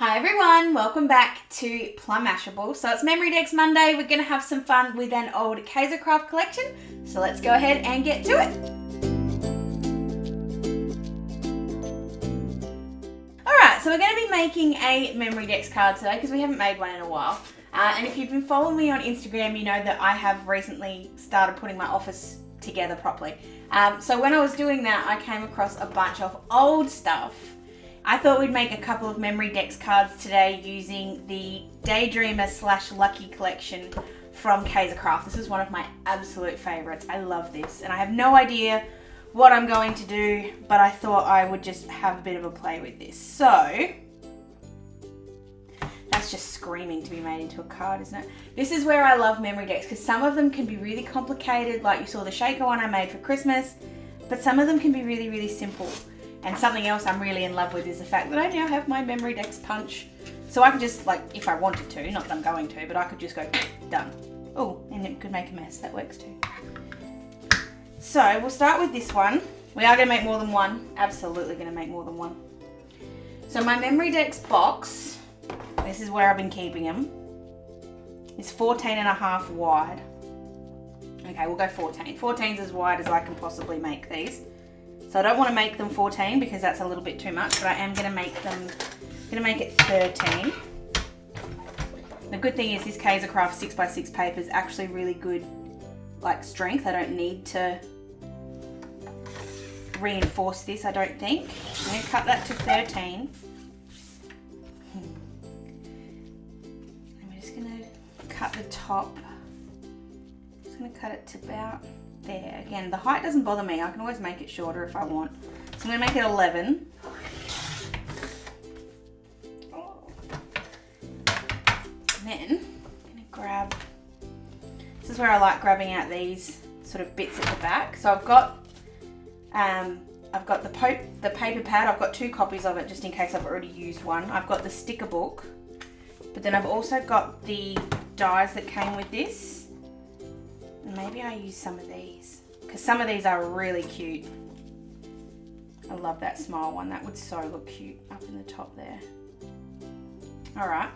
Hi everyone, welcome back to Plum Mashable. So it's Memorydex Monday. We're going to have some fun with an old Kaisercraft collection. So let's go ahead and get to it. Alright, so we're going to be making a Memorydex card today because we haven't made one in a while. And if you've been following me on Instagram, you know that I have recently started putting my office together properly. So when I was doing that, I came across a bunch of old stuff. I thought we'd make a couple of Memorydex cards today using the Daydreamer / Lucky collection from Kaisercraft. This is one of my absolute favourites. I love this and I have no idea what I'm going to do, but I thought I would just have a bit of a play with this. So, that's just screaming to be made into a card, isn't it? This is where I love Memorydex because some of them can be really complicated, like you saw the shaker one I made for Christmas, but some of them can be really, really simple. And something else I'm really in love with is the fact that I now have my Memorydex punch. So I could just, like, if I wanted to, not that I'm going to, but I could just go, done. Oh, and it could make a mess. That works too. So we'll start with this one. We are going to make more than one. Absolutely going to make more than one. So my Memorydex box, this is where I've been keeping them, is 14.5 wide. Okay, we'll go 14. 14's as wide as I can possibly make these. So I don't want to make them 14 because that's a little bit too much, but I am going to make it 13. The good thing is this Kaisercraft 6x6 paper is actually really good, like, strength. I don't need to reinforce this, I don't think. I'm going to cut that to 13. And we're just going to cut the top. Just going to cut it to about there. Again, the height doesn't bother me. I can always make it shorter if I want. So I'm going to make it 11. And then I'm going to grab, this is where I like grabbing out these sort of bits at the back. So I've got the paper pad. I've got 2 copies of it just in case I've already used one. I've got the sticker book, but then I've also got the dies that came with this. Maybe I use some of these because some of these are really cute. I love that smile one. That would so look cute up in the top there. Alright,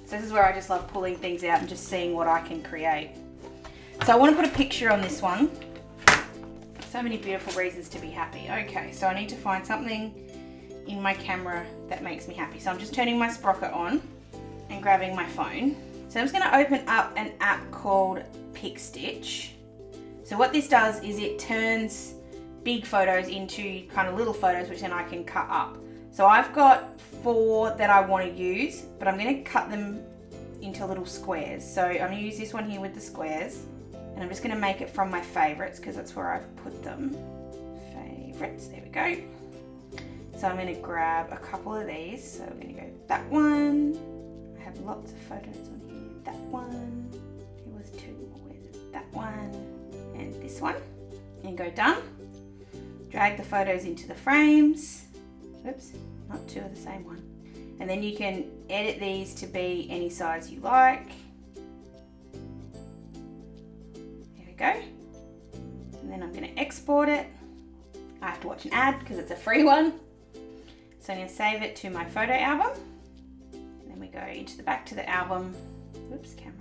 so this is where I just love pulling things out and just seeing what I can create. So I want to put a picture on this one. So many beautiful reasons to be happy. Okay, so I need to find something in my camera that makes me happy. So I'm just turning my sprocket on and grabbing my phone. So I'm just going to open up an app called Stitch. So what this does is it turns big photos into kind of little photos, which then I can cut up. So I've got 4 that I want to use, but I'm going to cut them into little squares. So I'm going to use this one here with the squares, and I'm just going to make it from my favorites because that's where I've put them. Favorites, there we go. So I'm going to grab a couple of these. So we're going to go that one. I have lots of photos on here. That one. There was 2 more. That one and this one, and go done. Drag the photos into the frames. Oops, not 2 of the same one. And then you can edit these to be any size you like. There we go. And then I'm going to export it. I have to watch an ad because it's a free one. So I'm going to save it to my photo album. And then we go into the back to the album. Oops, camera.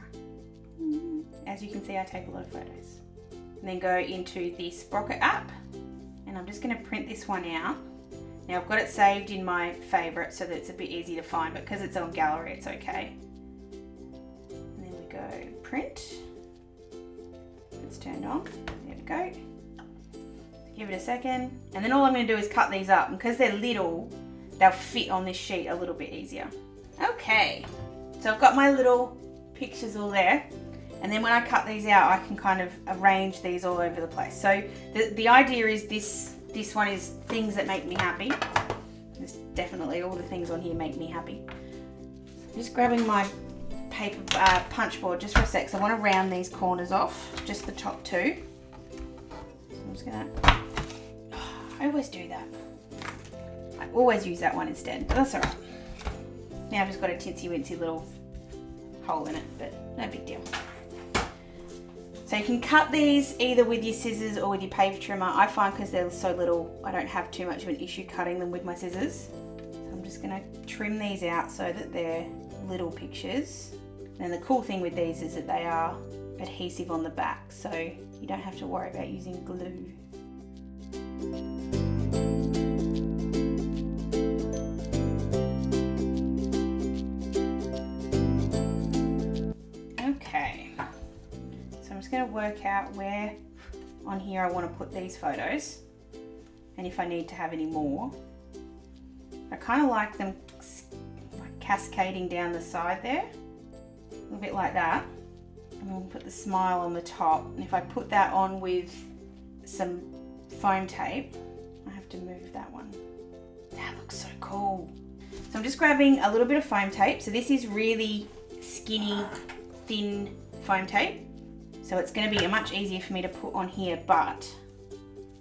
As you can see, I take a lot of photos. And then go into the Sprocket app, and I'm just going to print this one out. Now I've got it saved in my favourites so that it's a bit easy to find, but because it's on gallery, it's okay. And then we go print. It's turned on. There we go. Give it a second, and then all I'm going to do is cut these up, and because they're little, they'll fit on this sheet a little bit easier. Okay, so I've got my little pictures all there. And then when I cut these out, I can kind of arrange these all over the place. So the idea is this one is things that make me happy. There's definitely all the things on here make me happy. I'm just grabbing my paper punch board just for a sec. So I want to round these corners off, just the top 2. So I'm just gonna, I always do that. I always use that one instead, but that's all right. Now I've just got a tinsy wincy little hole in it, but no big deal. So you can cut these either with your scissors or with your paper trimmer. I find because they're so little, I don't have too much of an issue cutting them with my scissors. So I'm just going to trim these out so that they're little pictures. And the cool thing with these is that they are adhesive on the back, so you don't have to worry about using glue. Okay, so I'm just going to work out where on here I want to put these photos, and if I need to have any more. I kind of like them cascading down the side there, a little bit like that. And we'll put the smile on the top, and if I put that on with some foam tape, I have to move that one. That looks so cool. So I'm just grabbing a little bit of foam tape. So this is really skinny, thin foam tape. So it's going to be much easier for me to put on here, but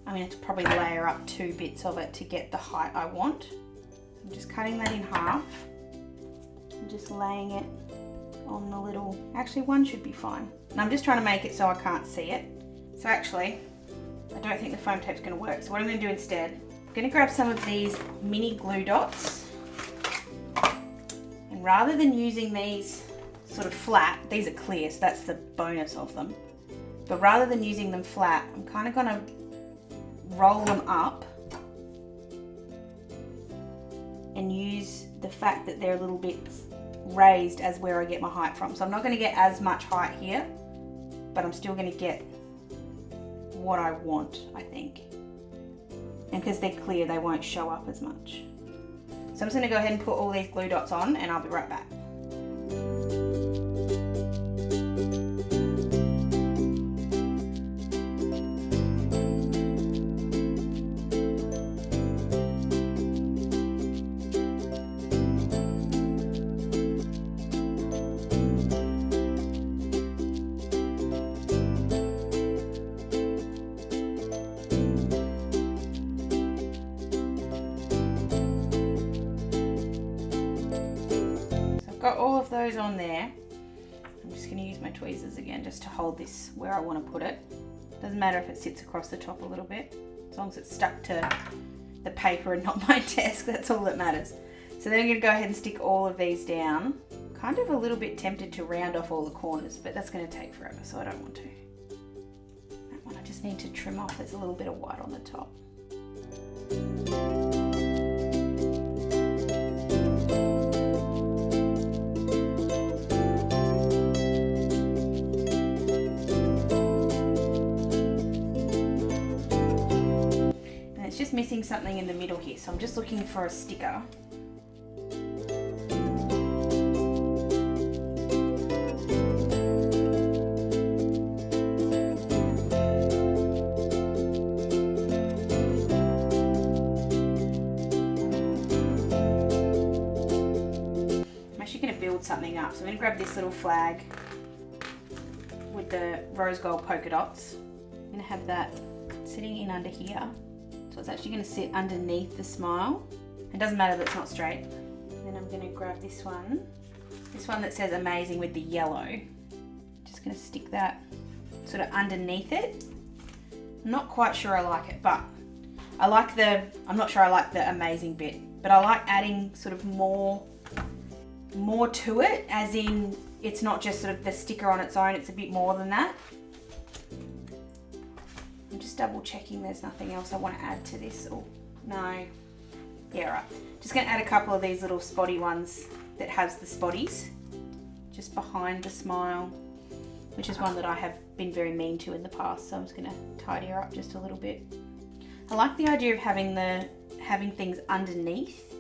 I'm going to have to probably layer up 2 bits of it to get the height I want. I'm just cutting that in half and just laying it on the little, actually one should be fine. And I'm just trying to make it so I can't see it. So actually, I don't think the foam tape's going to work. So what I'm going to do instead, I'm going to grab some of these mini glue dots, and rather than using these sort of flat, these are clear, so that's the bonus of them. But rather than using them flat, I'm kind of going to roll them up and use the fact that they're a little bit raised as where I get my height from. So I'm not going to get as much height here, but I'm still going to get what I want, I think. And because they're clear, they won't show up as much. So I'm just going to go ahead and put all these glue dots on, and I'll be right back. Got all of those on there. I'm just going to use my tweezers again just to hold this where I want to put it. Doesn't matter if it sits across the top a little bit, as long as it's stuck to the paper and not my desk, that's all that matters. So then I'm going to go ahead and stick all of these down. Kind of a little bit tempted to round off all the corners, but that's going to take forever, so I don't want to. That one I just need to trim off. There's a little bit of white on the top. Just missing something in the middle here, so I'm just looking for a sticker. I'm actually going to build something up, so I'm going to grab this little flag with the rose gold polka dots. I'm going to have that sitting in under here. So it's actually going to sit underneath the smile. It doesn't matter that it's not straight. And then I'm going to grab this one that says amazing with the yellow. Just going to stick that sort of underneath it. I'm not quite sure I like it, but I'm not sure I like the amazing bit, but I like adding sort of more to it, as in it's not just sort of the sticker on its own, it's a bit more than that. I'm just double checking there's nothing else I want to add to this. Oh, no. Yeah, right. Just going to add a couple of these little spotty ones that has the spotties just behind the smile, which is one that I have been very mean to in the past, so I'm just going to tidy her up just a little bit. I like the idea of having things underneath.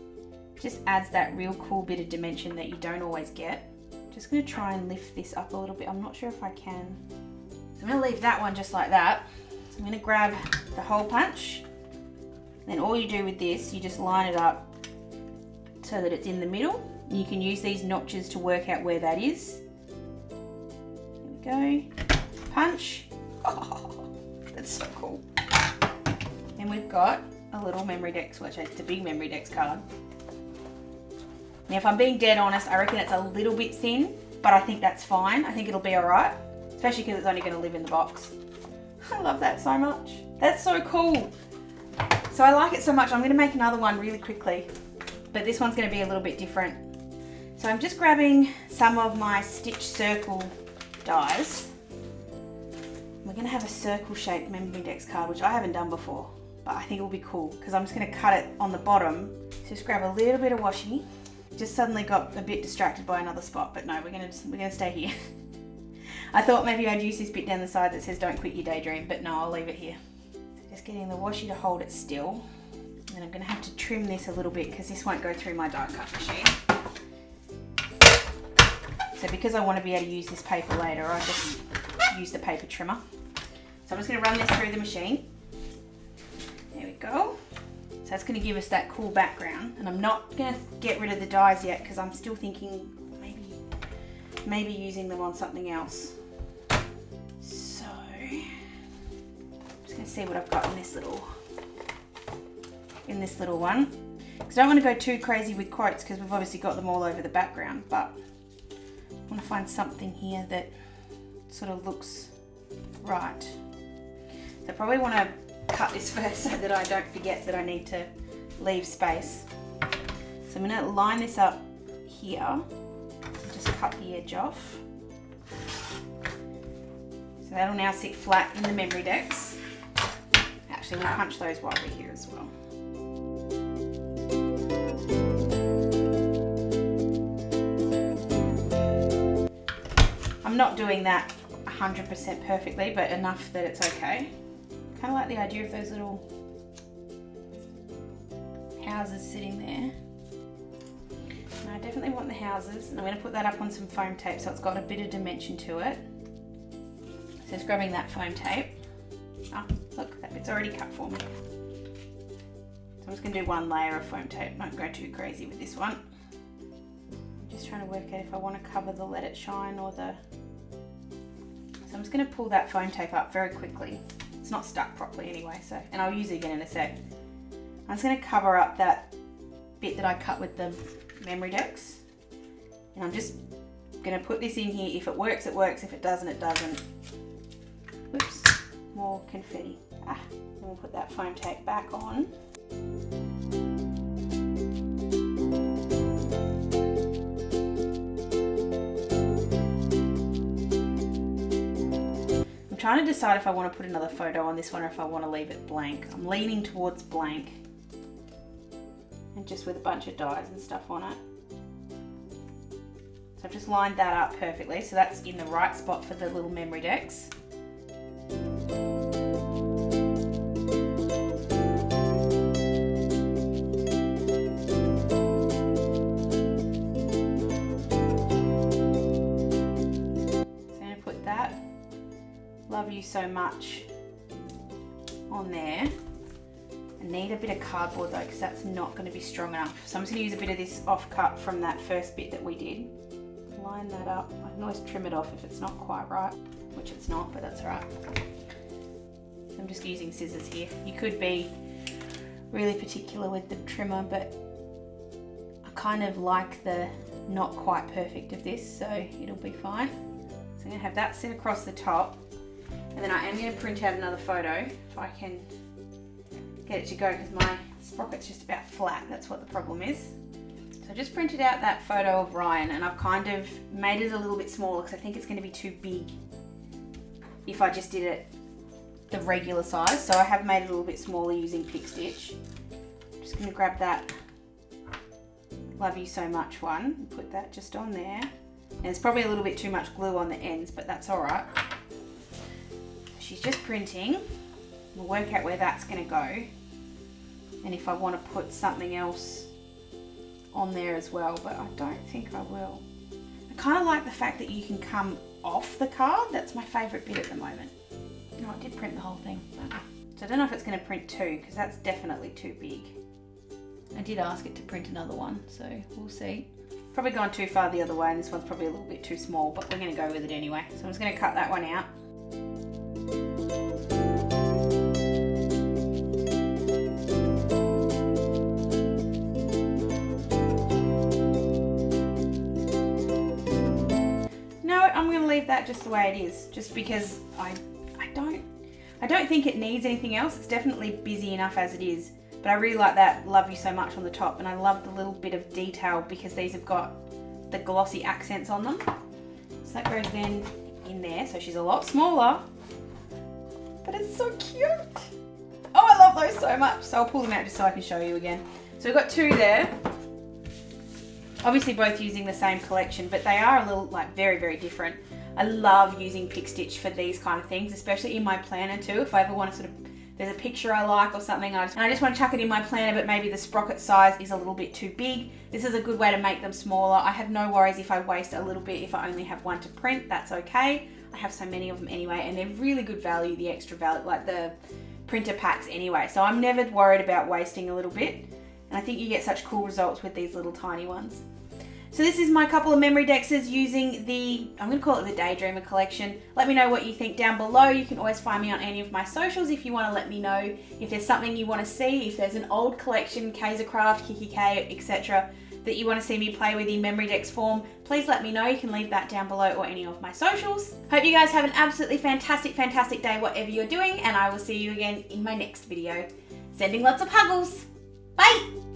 It just adds that real cool bit of dimension that you don't always get. Just going to try and lift this up a little bit. I'm not sure if I can. So I'm going to leave that one just like that. I'm going to grab the hole punch, then all you do with this, you just line it up so that it's in the middle. You can use these notches to work out where that is. There we go. Punch. Oh, that's so cool. And we've got a little Memorydex, which is a big Memorydex card. Now if I'm being dead honest, I reckon it's a little bit thin, but I think that's fine. I think it'll be alright, especially because it's only going to live in the box. I love that so much. That's so cool. So I like it so much, I'm going to make another one really quickly. but this one's going to be a little bit different. So I'm just grabbing some of my stitch circle dies. We're going to have a circle shaped Memorydex card, which I haven't done before, but I think it will be cool because I'm just going to cut it on the bottom. So just grab a little bit of washi. Just suddenly got a bit distracted by another spot, but no, we're going to stay here. I thought maybe I'd use this bit down the side that says don't quit your daydream, but no, I'll leave it here. So just getting the washi to hold it still. And I'm going to have to trim this a little bit because this won't go through my die cut machine. So because I want to be able to use this paper later, I just use the paper trimmer. So I'm just going to run this through the machine. There we go. So that's going to give us that cool background. And I'm not going to get rid of the dies yet because I'm still thinking maybe using them on something else. So I'm just going to see what I've got in this little one. Because I don't want to go too crazy with quotes because we've obviously got them all over the background, but I want to find something here that sort of looks right. So I probably want to cut this first so that I don't forget that I need to leave space. So I'm going to line this up here and just cut the edge off. So that'll now sit flat in the Memorydex. Actually, we'll punch those while we're here as well. I'm not doing that 100% perfectly, but enough that it's okay. Kind of like the idea of those little houses sitting there. And I definitely want the houses, and I'm going to put that up on some foam tape so it's got a bit of dimension to it. So just grabbing that foam tape. Oh, look, that bit's already cut for me. So I'm just going to do one layer of foam tape. Don't go too crazy with this one. I'm just trying to work out if I want to cover the Let It Shine or the... So I'm just going to pull that foam tape up very quickly. It's not stuck properly anyway, so, and I'll use it again in a sec. I'm just going to cover up that bit that I cut with the Memorydex. And I'm just going to put this in here. If it works, it works. If it doesn't, it doesn't. Whoops, more confetti. And we'll put that foam tape back on. I'm trying to decide if I want to put another photo on this one or if I want to leave it blank. I'm leaning towards blank. And just with a bunch of dies and stuff on it. So I've just lined that up perfectly, so that's in the right spot for the little Memorydex. Love You So Much on there. I need a bit of cardboard though because that's not going to be strong enough. So I'm just going to use a bit of this offcut from that first bit that we did. Line that up. I can always trim it off if it's not quite right, which it's not, but that's alright. So I'm just using scissors here. You could be really particular with the trimmer, but I kind of like the not quite perfect of this, so it'll be fine. So I'm going to have that sit across the top. And then I am going to print out another photo if I can get it to go because my sprocket's just about flat. That's what the problem is. So I just printed out that photo of Ryan and I've kind of made it a little bit smaller because I think it's going to be too big if I just did it the regular size. So I have made it a little bit smaller using Pick Stitch. I'm just going to grab that Love You So Much one and put that just on there. And it's probably a little bit too much glue on the ends, but that's alright. She's just printing. We'll work out where that's going to go. And if I want to put something else on there as well, but I don't think I will. I kind of like the fact that you can come off the card. That's my favourite bit at the moment. No, I did print the whole thing. So I don't know if it's going to print two because that's definitely too big. I did ask it to print another one, so we'll see. Probably gone too far the other way and this one's probably a little bit too small, but we're going to go with it anyway. So I'm just going to cut that one out. No, I'm going to leave that just the way it is, just because I don't think it needs anything else. It's definitely busy enough as it is, But I really like that "Love You So Much" on the top, and I love the little bit of detail because these have got the glossy accents on them. So that goes then in there. So she's a lot smaller, but it's so cute. Oh, I love those so much. So I'll pull them out just so I can show you again. So we've got two there. Obviously both using the same collection, but they are a little like very, very different. I love using Pick Stitch for these kind of things, especially in my planner too. If I ever want to sort of, there's a picture I like or something, and I just want to chuck it in my planner, but maybe the sprocket size is a little bit too big. This is a good way to make them smaller. I have no worries if I waste a little bit. If I only have one to print, that's okay. I have so many of them anyway, and they're really good value, the extra value, like the printer packs anyway. So I'm never worried about wasting a little bit. And I think you get such cool results with these little tiny ones. So this is my couple of Memorydex using the, I'm going to call it the Daydreamer collection. Let me know what you think down below. You can always find me on any of my socials if you want to let me know if there's something you want to see, if there's an old collection, Kaisercraft, kikki.k, etc. that you want to see me play with in Memorydex form. Please let me know. You can leave that down below or any of my socials. Hope you guys have an absolutely fantastic, fantastic day, whatever you're doing, and I will see you again in my next video. Sending lots of huggles. Bye!